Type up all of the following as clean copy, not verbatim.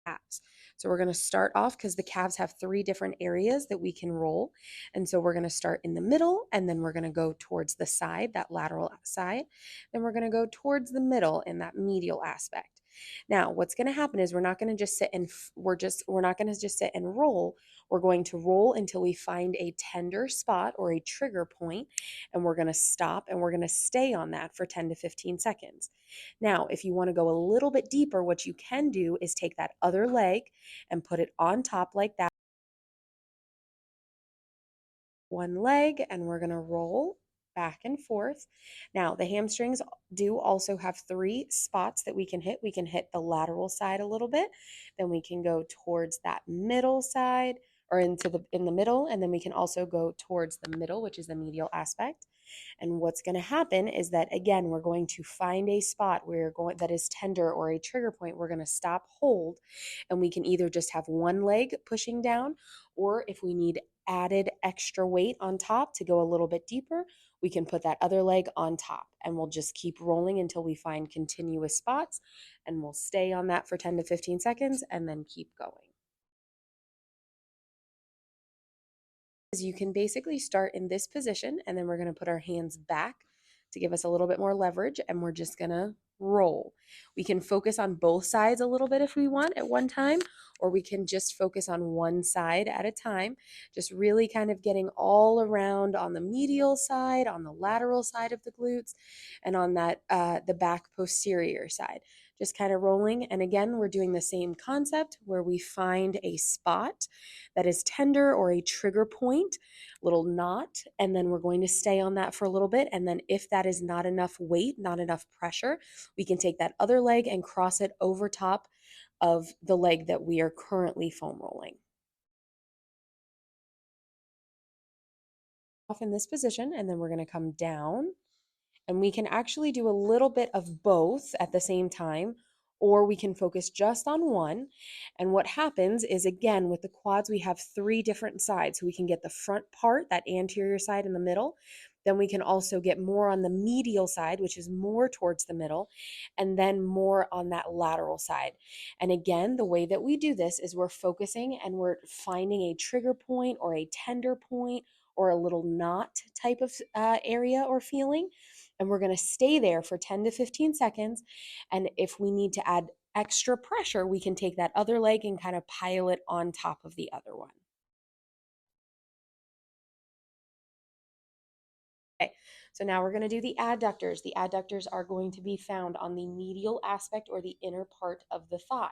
calves. So we're going to start off because the calves have three different areas that we can roll. And so we're going to start in the middle, and then we're going to go towards the side, that lateral side. Then we're going to go towards the middle in that medial aspect. Now, what's going to happen is we're not going to just sit and we're not going to just sit and roll. We're going to roll until we find a tender spot or a trigger point, and we're going to stop and we're going to stay on that for 10 to 15 seconds. Now, if you want to go a little bit deeper, what you can do is take that other leg and put it on top like that. One leg, and we're going to roll back and forth. Now, the hamstrings do also have three spots that we can hit. We can hit the lateral side a little bit, then we can go towards that middle side or in the middle, and then we can also go towards the middle, which is the medial aspect. And what's going to happen is that again, we're going to find a spot where going that is tender or a trigger point. We're going to stop, hold, and we can either just have one leg pushing down, or if we need added extra weight on top to go a little bit deeper, we can put that other leg on top, and we'll just keep rolling until we find continuous spots, and we'll stay on that for 10 to 15 seconds and then keep going. You can basically start in this position, and then we're going to put our hands back to give us a little bit more leverage, and we're just going to roll. We can focus on both sides a little bit if we want at one time, or we can just focus on one side at a time, just really kind of getting all around on the medial side, on the lateral side of the glutes, and on that the back posterior side. Just kind of rolling. And again, we're doing the same concept where we find a spot that is tender or a trigger point, little knot, and then we're going to stay on that for a little bit. And then if that is not enough weight, not enough pressure, we can take that other leg and cross it over top of the leg that we are currently foam rolling. Off in this position, and then we're going to come down, and we can actually do a little bit of both at the same time, or we can focus just on one. And what happens is, again, with the quads, we have three different sides. So we can get the front part, that anterior side in the middle. Then we can also get more on the medial side, which is more towards the middle, and then more on that lateral side. And again, the way that we do this is we're focusing and we're finding a trigger point or a tender point or a little knot type of area or feeling. And we're going to stay there for 10 to 15 seconds. And if we need to add extra pressure, we can take that other leg and kind of pile it on top of the other one. Okay, so now we're going to do the adductors. The adductors are going to be found on the medial aspect or the inner part of the thigh.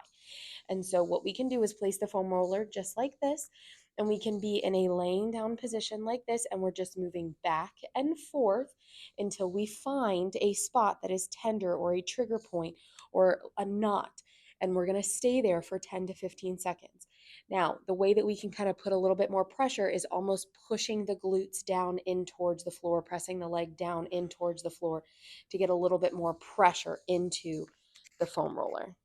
And so what we can do is place the foam roller just like this, and we can be in a laying down position like this, and we're just moving back and forth until we find a spot that is tender or a trigger point or a knot. And we're going to stay there for 10 to 15 seconds. Now, the way that we can kind of put a little bit more pressure is almost pushing the glutes down in towards the floor, pressing the leg down in towards the floor to get a little bit more pressure into the foam roller.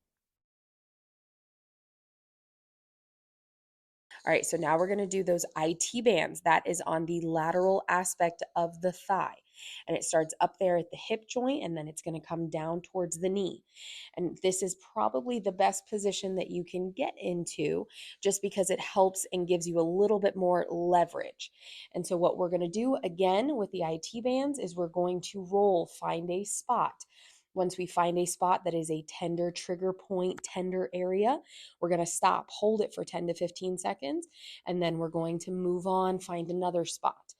All right, so now we're going to do those IT bands. That is on the lateral aspect of the thigh. And it starts up there at the hip joint, and then it's going to come down towards the knee. And this is probably the best position that you can get into just because it helps and gives you a little bit more leverage. And so, what we're going to do again with the IT bands is we're going to roll, find a spot. Once we find a spot that is a tender trigger point, tender area, we're going to stop, hold it for 10 to 15 seconds, and then we're going to move on, find another spot.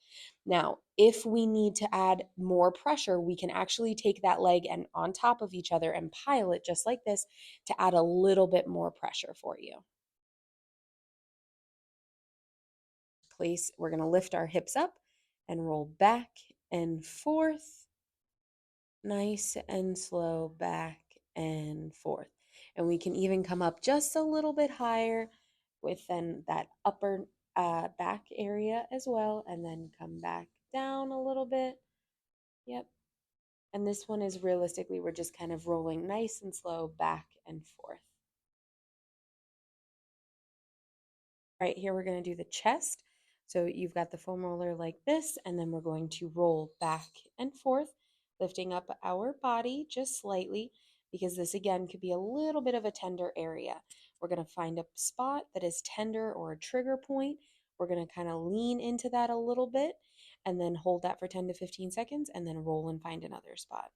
Now, if we need to add more pressure, we can actually take that leg and on top of each other and pile it just like this to add a little bit more pressure for you. We're going to lift our hips up and roll back and forth, nice and slow, back and forth. And we can even come up just a little bit higher within that upper back area as well, and then come back down a little bit. Yep. And this one is realistically, we're just kind of rolling nice and slow back and forth. Right here, we're going to do the chest. So you've got the foam roller like this, and then we're going to roll back and forth, lifting up our body just slightly, because this again could be a little bit of a tender area. We're going to find a spot that is tender or a trigger point. We're going to kind of lean into that a little bit and then hold that for 10 to 15 seconds and then roll and find another spot.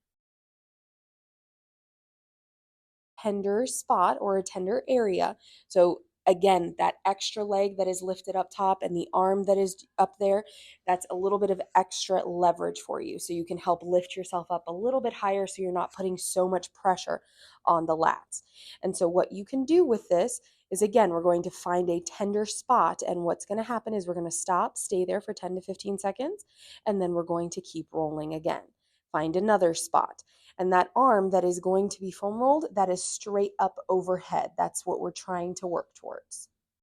Tender spot or a tender area. So again, that extra leg that is lifted up top and the arm that is up there, that's a little bit of extra leverage for you. So you can help lift yourself up a little bit higher so you're not putting so much pressure on the lats. And so what you can do with this is, again, we're going to find a tender spot, and what's going to happen is we're going to stop, stay there for 10 to 15 seconds, and then we're going to keep rolling again. Find another spot. And that arm that is going to be foam rolled, that is straight up overhead. That's what we're trying to work towards.